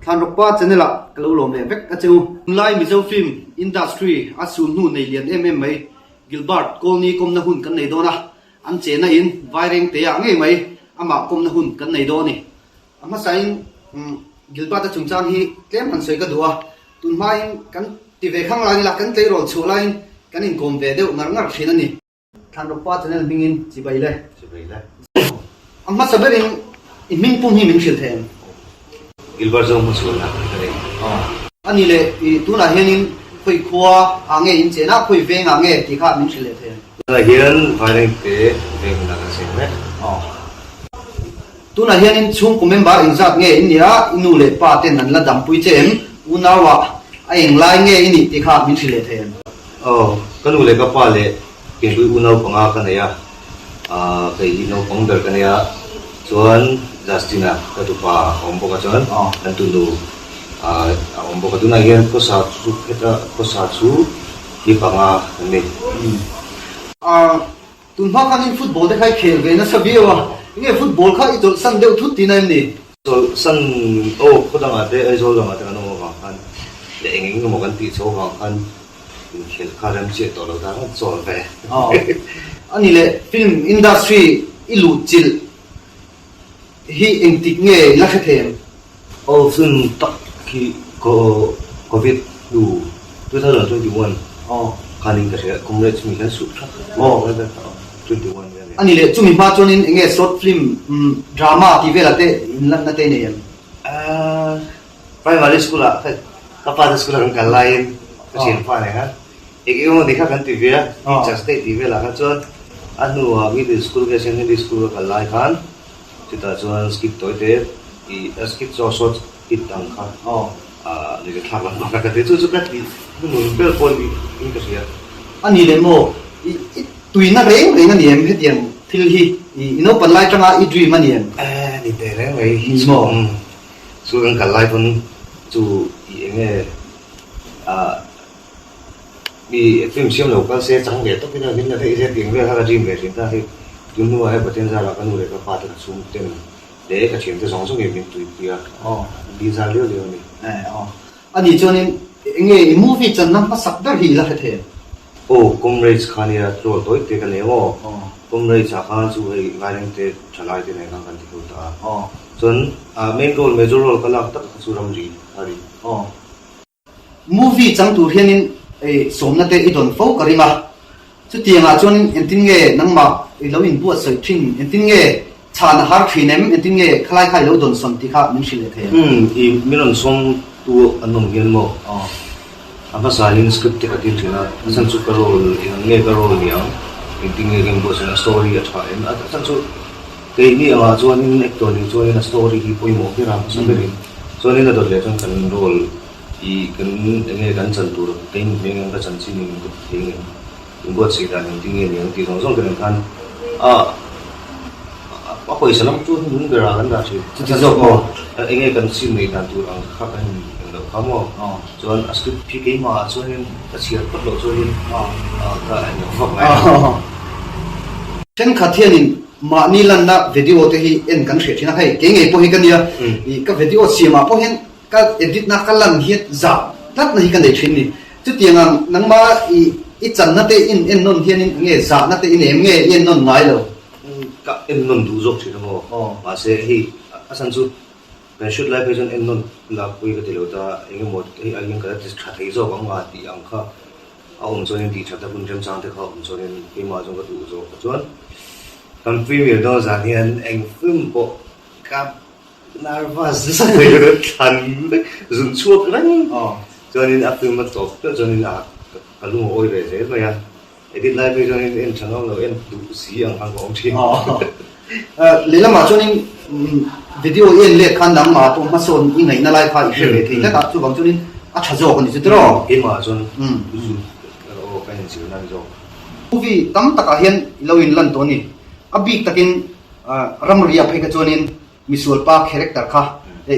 than ropa channel kalo lom le vek acheu lai mizo film industry asun nu nei lian mai Gilbert Colony kom na hun kan nei dona an che na in viring te a ngai mai ama kom na hun kan nei do ni ama sain Gilbert chung chang hi tlem an soi ka duwa tun mai kan ti ve khang la ni la kan tlei ron chu lain kan in kom ve deu ngar ngar thina ni than ropa channel bingin chi bai le amma saberin in min pum hi min shil them Gilbert Zong musul na kare ani le tu na hianin khoi khua ange in chena khoi veng ange ti kha min shil the la hian viring te veng na ka se me tu na hianin chung ko member in zat nge in ya inu le pa ten nan la dam pui chem unawa a eng lai nge ini ti kha min shil the kanu le ka pa le ke bui unau panga ka ne ya kai hi no pang dar ka ne ya chuan Justina ka tu pa ombo ka chuan an tu lu ombo ka tu na hian ko sa chu kheta ko sa chu hi panga ne tun ha kan football de khai khel ve na sabiwa nge football kha idol san deu thu ti naim ni so san ko da ma te ai zo da ma te no ma kan le engeng mo kan ti cho ma kan khel kha ram che to lo da zo ve ani le film industry ilu chil hi engtik nge la khethem sun tak ki ko covid 2021 kaning ka siya comrades mi kan su na 21 ani le chumi ma chonin enge short film drama ti vela te in lan na te ne yam primary school a kapata school ang kalain kasi pa ne ha mo dikha kan ti vela just ti vela ka chon anu middle school ka secondary school ka kalai kan kita chuan skip toite skip short it ang kha ni ka thlang ma ka te chu ka ti nu bel pon ni ka sia ani le mo tuina reng reng ani em hetiam thil hi ino panlai tanga I dream ani em ni te reng mai hi mo chu ang kalai pon chu enge mi film siam lo ka se chang ge to kina min na te se ting ve ha ka dream ve tin ta hi yun nu ai paten za la ka nu le ka pa ta sum ten de ka chen te song song ge min tu pia di za leo leo ni ani chonin enge movie chan nam pa sak dar hi la the comrades khania tro toi te ka ne comrades a kha chu ai violent te chalai te ne ka kan ti ko ta chon main role major role ka lak tak chu ram ri ari movie chang tu hianin somna te idon fo karima chu tianga chonin entin nge nangma lo in bu sai thin entin nge chan har thinem entin nge khlai khai lo don son ti kha min shile the I miron som tu anom hian mo apa salin script te ka tin thina san chu ka role nge ka role ni ang entin nge game boss na story at time at san chu ke ni ama chuanin actor ni chuanin a story hi poimo ki ram saberin chuanin a dor le chon kan role I kan nge kan chan tur tein meng ka chan chin ni ko thing ingbo chi dan ding nge ni ti song song kan kan ako isa lang chu nun bera kan da chi ti zo ko nge kan sim ni dan tur ang kha kan lo kamo chuan a script phi ke ma chuanin a chiar pat lo chuanin ka ani fok mai chen khathianin ma ni lan na video te hi en kan hre thina hai ke nge po hi kan ya I ka video siama po hen ka edit na kalan hiat za tat na hi kan dei thin ni chu tianga nangma I chan na te in en non hianin nge za na te in em nge yen non ngai lo ka en non du jok thina mo ma se hi asan chu kan shoot live version en non la pui ka tilo ta enge mo hi alin ka dis kha thei zo bang ma ti ang kha aum chonin ti thata bun jam chang te kha um chonin ke ma jong ka du zo chuan kan premier do za hian eng film po ka nervous sa ko yo than zun chuak ran chonin a film ma top chonin a kalu oi re je ma ya edit live version en channel lo en du si ang hang ong thi lela ma chonin video en le khan dang ma to ma son I ngai na lai pha I hre the ta chu bang chonin a tha zo ko ni chu tro ke ma chon o ka ni chu na zo movie tam taka hian lo in lan to ni abik takin ramria phei ka chonin misul pa character kha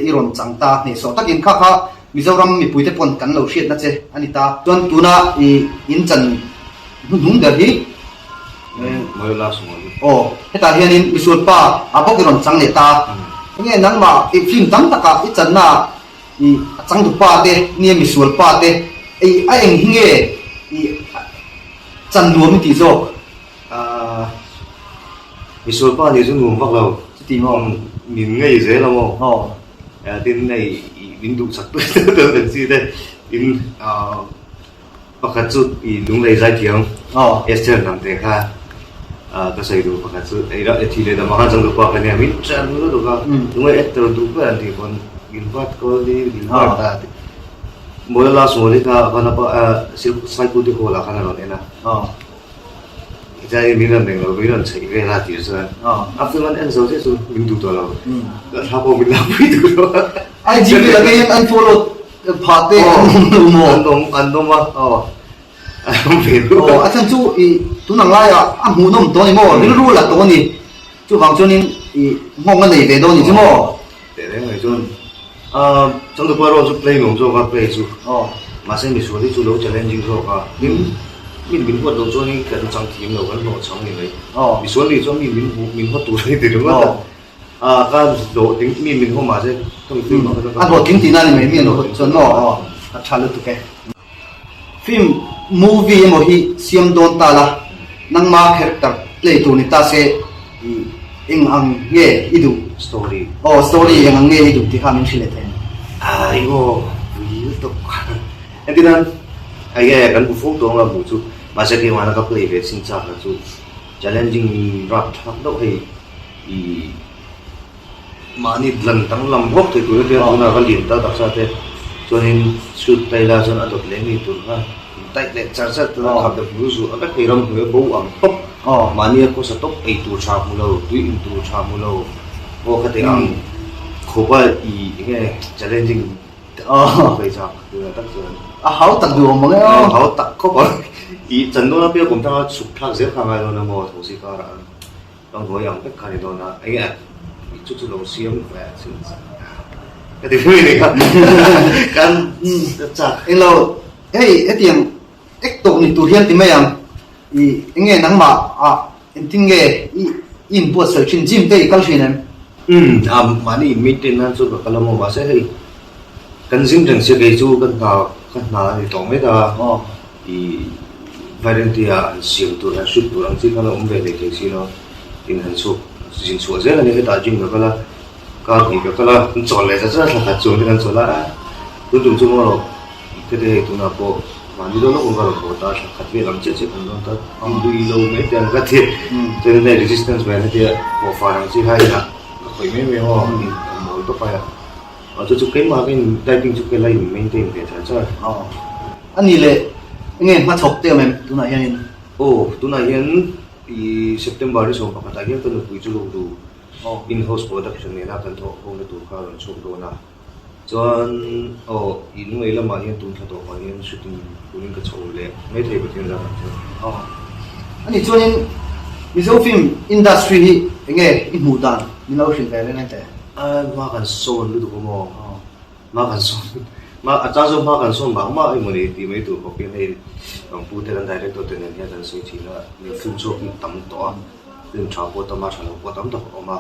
iron changta ni so takin kha mizoram mi puite pon kan lo hriat na che anita ton tuna in chan nung da hi moi la sum heta hianin misul pa apok iron chang le ta nge nang ma film tam taka I chan na i chang du pa te ni mi sual pa te ai a eng hinge i chan nuam ti zo visual pa ni chu nuam vak lo ti mo min ngai ze lo mo tin này in đủ sắc tôi được gì đây in pakhat chu i lung lei zai thiang Esther nam te kha ka sai du pakhat chu ai ra thi le da ma jang du pa ka ne min chan lu du ka lung ai Esther du pa an thi kon in wat ko di in wat ta mo la so le ka kana pa sil sai ku ti ko la kana no na在闽南那个闽南菜给他介绍，after one end so就是民族多了，他不闽南民族了。ai chỉ là cái anh follow part te anh đông mà anh biết rồi anh chân chú tu năng lai anh muốn nôm to ni mo ni lu là to ni chú vàng cho nên ngon cái này về đó ni chứ mo để đấy người chôn trong đó qua rồi chú play mong cho play chú mà xem mình xuống đi chú lâu challenge rồi mình hoạt động cho nên cái trong team rồi vẫn một trong những đấy mình xuống đi cho mình hoạt tụ đấy thì đúng không cái độ tính mình không mà chứ không phim anh độ tính thì nào thì mình độ cho nó chả được cái phim movie mà hi xem đón ta là năng ma character play tụ ni ta sẽ in ang nghe idu story story yang ang nghe idu thì kami sila ten igo real to em tin anh ai cái kan u phúc đó là một chút mà sẽ khi mà nó play về sinh ra là chút challenging rap thắc đâu hay mà ni lần tăng làm hốc thì tụi nó là cái liền ta đặt ra thế cho nên shoot tay ra cho nó được lấy đi tụi nó tay để chặt chặt tụi nó học được ví dụ các cái rong người bố ăn tóc mà ni có sẽ tóc ấy tụi chả mua lâu tụi tụi chả mua lâu có cái tiếng ăn khổ quá cái challenging bây giờ tụi nó tất nhiên hảo tật đồ mà cái hảo tật có còn trận đó nó bây giờ cũng đang sụp thang xếp hàng ngày rồi nó mò thổ sĩ cả rồi đang ngồi ăn cái này đó là anh ạ chút chút đầu xiêm về cái thứ này kan chắc anh lâu hey cái tiếng ếch tụng thì tụi hiền thì mấy anh nghe nắng mà anh听nghe in bữa sợi trên gym đây cái gì này mà đi maintenance cho cái làm mà sẽ hay kan gym chẳng sẽ cái chú kan nào thì tổng mấy ta thì volunteer siêu tụi anh shoot tụi anh chỉ cái là về để cái gì đó thì anh shoot xin số rất là những cái đại chúng cái là cái là chọn lại rất là hạt chọn cái chọn là tôi dùng chung rồi cái này tôi nào có mà đi đâu nó cũng có được ta hạt về làm chết chết cũng nó ta đi lâu mấy tiền cái thiệt cho nên này resistance về thì có phải là chỉ hay là phải mấy họ mỗi có phải cho chụp cái mà cái diving chụp cái này maintain để cho anh nhìn lệ nghe mà chọc tiêu em tôi nói hiện tôi nói hiện i September ni so pakatagyan kan pui chu lu in-house production ni na kan tho hong na tu kha ron chok do na chuan in ngei lama hian tun tha to ma hian shooting kunin ka chhole mai thei batin ra ani chuan in mizo film industry hi nge in mu dan ni lo hrin ve le na te ma kan son lu du mo ma kan son ma acha zo ma kan son ma ai mo ni ti mai tu ko pin hei ang pu te kan director te nen hian sei thi na ni film show ki tam to film tha po ta ma tha lo po tam to ma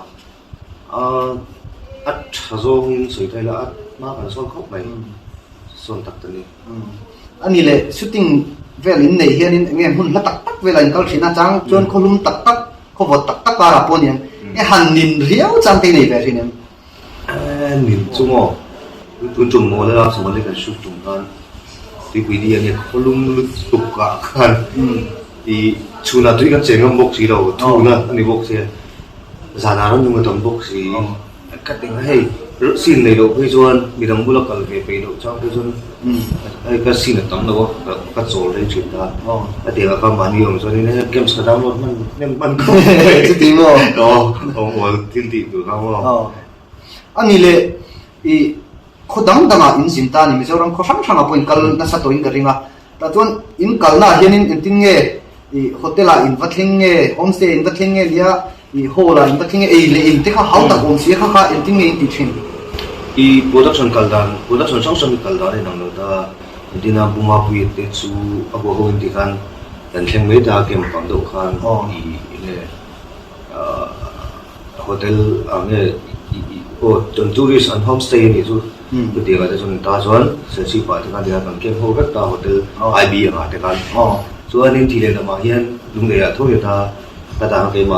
at zo hin sei thai la ma kan son khop mai son tak ta ni ani le shooting velin nei hian in nge hun la tak tak velain kal thina chang chuan kholum tak tak khowot tak tak ka ra pon hian han nin riau chang te nei ve rin nin chu mo tun chung mo la so le kan shoot tung kan ti pui di ani kholum lu tuk ka kan i chuna tui kan chengam bok si lo thuna ani bok se zana ron nung tom bok si ka ting hei sin nei lo pui chuan midang bulak kal ve pe lo chang pui chuan ai ka sin tam lo ka chol le chin ta ate ka mani yong chuan ni games ka download man ko chu ti mo tin ti du ka mo ani le i khodam danga in sinta ni mizoram kho sang sang apoin kal na sa to in garinga ta chuan in kal na hian in tin nge i hotela in vatling nge homestay in vatling nge lia i hola in vatling nge ei le in te kha hau ta om si kha in tin nge in ti thin i production sang sang kaldan nang lo ta dina buma pui te chu abo ho in ti kan dan thleng me da kem pang do khan i ne hotel ange tourist and homestay ni chu cái tiền cái chúng ta chọn sẽ chỉ phải cái tiền bằng cái hô ta hotel IB mà cái cái cho nên thì là mà hiện lúc này thôi ta cái mà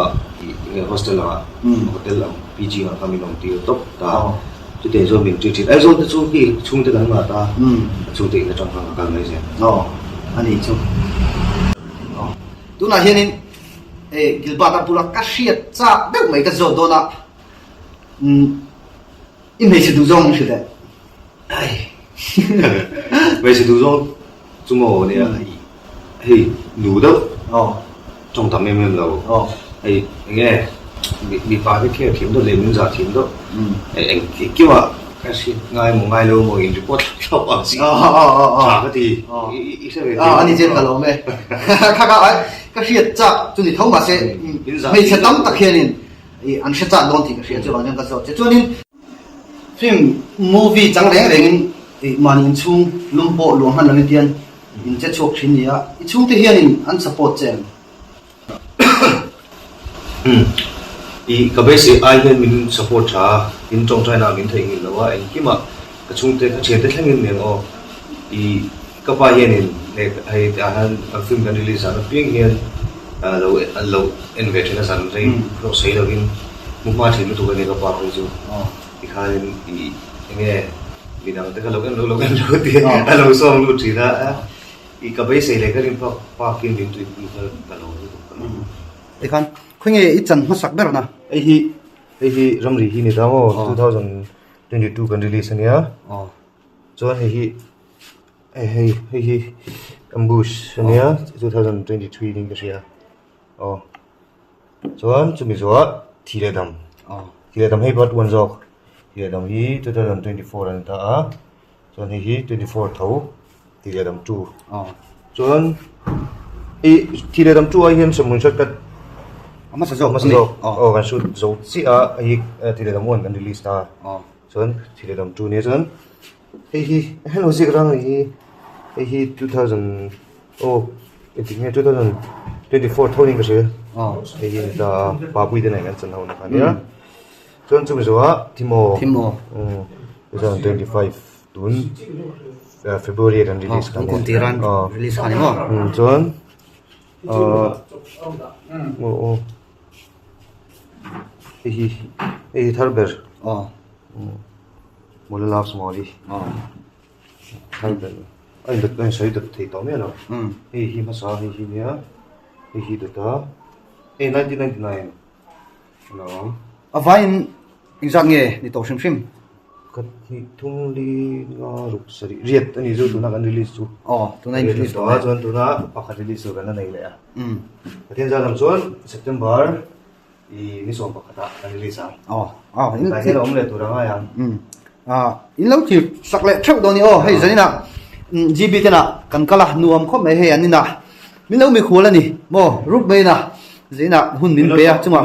hostel là hotel là PG mà kami nông tiêu top ta cho tiền cho mình chỉ ai rồi cho khi chung tới cái mà ta chung tiền trong phòng cái này gì anh ấy chung tu na hiện Gilbert apula kashiat cha dek mai ka zo do na in hei se du zong shi de ai vậy thì đúng chúng mồ này thì đủ đâu trong tầm em lâu thì nghe bị phá cái kia kiếm được liền những giả kiếm đó anh kiểu mà cái gì ngay một ngày lâu một cái report cho bạn gì trả cái thì anh ấy chơi cả lâu mày khác ấy cái gì cha chúng thì thông mà sẽ mấy sẽ tắm tắc hiện anh sẽ cha đón thì cái gì cho bạn những cái số cho nên phim movie chẳng lẽ đến mà nhìn chung lum bộ luồng han lang tiền in chết chọc xin gì á chung thì hiện anh support chen cái bây giờ ai bên mình support cha in trong China mình thấy như là anh khi mà cái chung thì cái chuyện đấy là như này cái bài hiện này hay anh phim cái release nó tiếng hiện lâu invest nó sản sinh rồi xây được in một mai thì nó tụi cái này cái bài rồi chứ thì khai thì nghe vì nào tất cả lúc em đầu tiên lâu xong lúc chỉ là cái bây giờ này cái điểm phát kinh nghiệm tụi mình phải lâu thì con khuyên nghe ít chân mất sắc đó na ấy ram ri hi ni tamo 2022 kan release ania cho hey ambush ania 2023 ning ka sia cho chumi zo thile dam hey part one jok thile dam hi 2024 an ta cho hi 24 thau thile dam 2 cho thile dam 2 ai hian samun shortcut mà sao kan shoot zo si hi thile dam 1 kan release ta chon thile dam 2 ne chon hey hello zik rang hi 2000 I think 2024 thoning ka se hi da babui de nai kan chan ho na kan ya chon chumi zo timo 2025 tun February kan release kan tiran release kan mo chon hi tharber mola loves mori tharber anh được anh xây được thì tao biết rồi hi mà sao hi nhá hi được đó 1999 nó vain exam nghe ni to sim cái hi thung li nga ruk sari riết anh ấy tụi nó kan release tu tụi này release đó cho tụi nó bắt release cái này lại cái thiên gia làm chuan September thì ni som bắt ta release in cái ông này tụi nó ai in lâu thì sắc lệ chắc đó ni hay gì nè GB thế nào cần cả nuông không mấy hay anh nè mình lâu mình khổ là nè mo rút bây nè gì nè hun mình bây chứ mà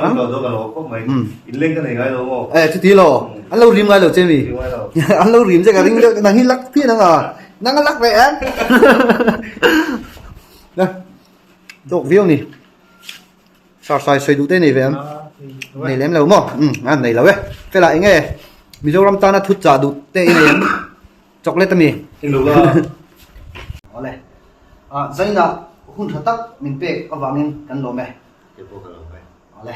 lên cái này cái đâu chứ tí lo anh lâu rim ngay lâu chơi mi anh lâu rim chơi cả rim nàng hi lắc phía nàng lắc vậy á đây đọc video nè sao sai xoay đủ tên này về em này lém lâu mo ăn này lâu ấy cái lại nghe Mizoram ta na thut cha du te in chocolate mi ole zaina hun thatak min pe awangin kan lo me ole